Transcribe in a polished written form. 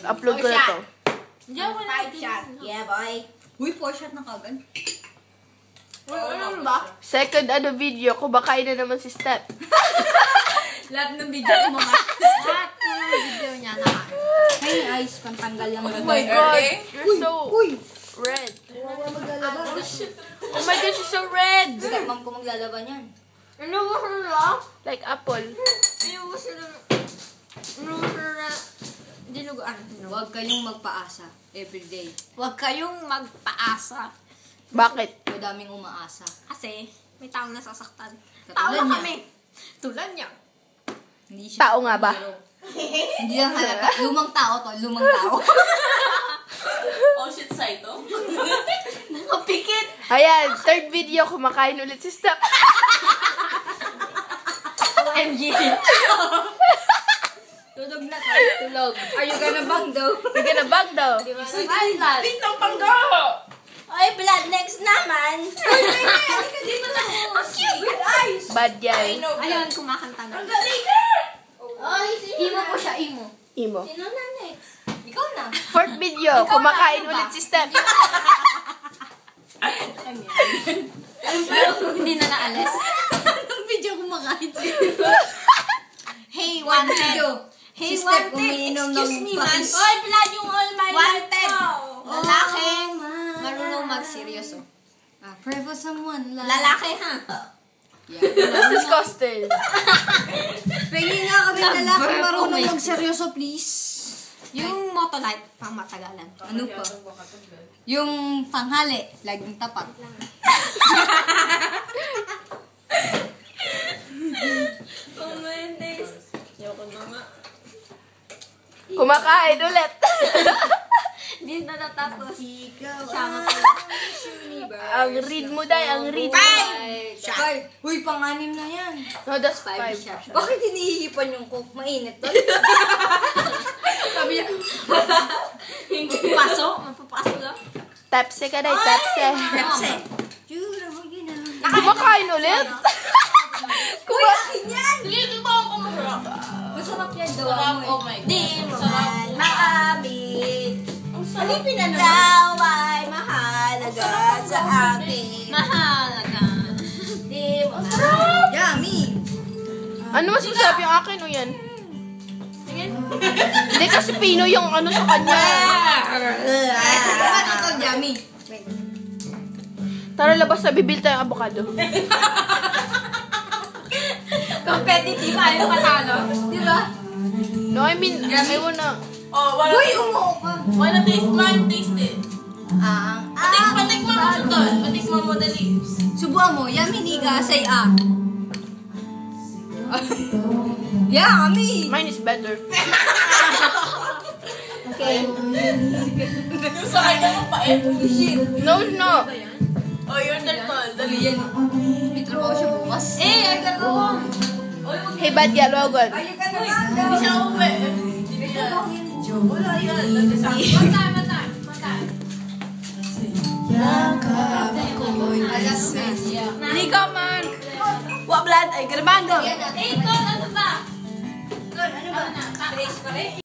upload ko na to. Diyan ko na. 5 shot. Yeah, boy. Uy, 4 shot na kagad. Ano ba? Second video, kumakain na naman si Steph. Lahat ng video ko mga. Lahat ng video niya na. Hey, ice, pantanggal lang. Oh my God, you're so red. Maglalaba. Oh my God, she's so red. Stepmom ko maglalaban yan. Ano ba sila? Like apple. Ano ba sila? Ano ba sila? Dinuguan. Huwag kayong magpaasa everyday. Huwag kayong magpaasa. Bakit? Madaming umaasa. Kasi may taong nasasaktan. Katulad Tao na niya. kami. Tulad niya. Hindi siya Tao nga ba? hero. Hindi lang halata. Lumang tao to. Lumang tao. Oh shit, Saito. Nakapikit. Ayan, third video, kumakain ulit si Steph. OMG. Tulog na to. Tulog. Are you gonna bang daw? We're gonna bang daw. Pink ng pangga! Ay, blood next naman. Dito na mo. Ang cute. With eyes. Bad guy. Ayun, kumakanta na. Ay, Imo po siya, imo. Imo. Sino na next? Ikaw na. Fourth video, kumakain ulit si Steph. Hindi na naalis. Anong video kumakain sa'yo? Hey, Wanted. wanted. Hey, Si Steph wanted. umiinom ng Excuse me, man. pakis. Oy, blood yung all my Wanted. Lalaki. Oh, Marunong magseryoso. Pray for someone. Lalaki, ha? This is Costel. Pwede nga kami lalaki Verb, marunong okay. magseryoso, please. Yung motolite, pang matagalan. Ano pa? Yung tanghali, laging tapat. Kumakain ulit. Hindi na natapos. Ikaw Sama Ang read mo, Day. Ang read mo. Ay, huy, pang-anim na yan. No, that's 5. Bakit hinihipan yung coke? Mainit to. Sabi niya, Paso? Mapapaso lang? Tepsi ka, Day. Tepsi. Pepsi. Juro, yun na. Kumakain ulit. Kuya, akin yan! Hindi ba ako masarap? Masarap yan daw. Sarap, oh my God. Di mo Sarap. Maamit. Ang sarap. Ikaw ay mahalaga sa akin. Mahalaga. Di mo Yummy! Ano masasabi yung akin o yan? Hindi kasi Pino yung ano sa kanya. Bakit ito yummy? Wait. Tara, labas na. Bibil tayong avocado. Competitive, ayaw patalo. Di ba? No, I mean, I wanna... Oh, wala. Uy, umuo ka. Wala taste man, taste it. Ang Patikman mo siya doon. Patikman mo dali. Subuhan mo, yummy niga, say ah. Yummy! Mine is better. Okay. Yung sa kanya mo pa eh. No, no. Oh, your turn, tol. Dali yan. May trabaho siya bukas. Eh, ang gagawin. Hey, bad gal, wagon. Ayun ka na Hindi siya uwi. Hindi yan. Wala yan. Dali sa akin. Matay. Liga man. Wa blood ay garabango. Eh, Tol, ano ba? Ano ba? Trace pa rin?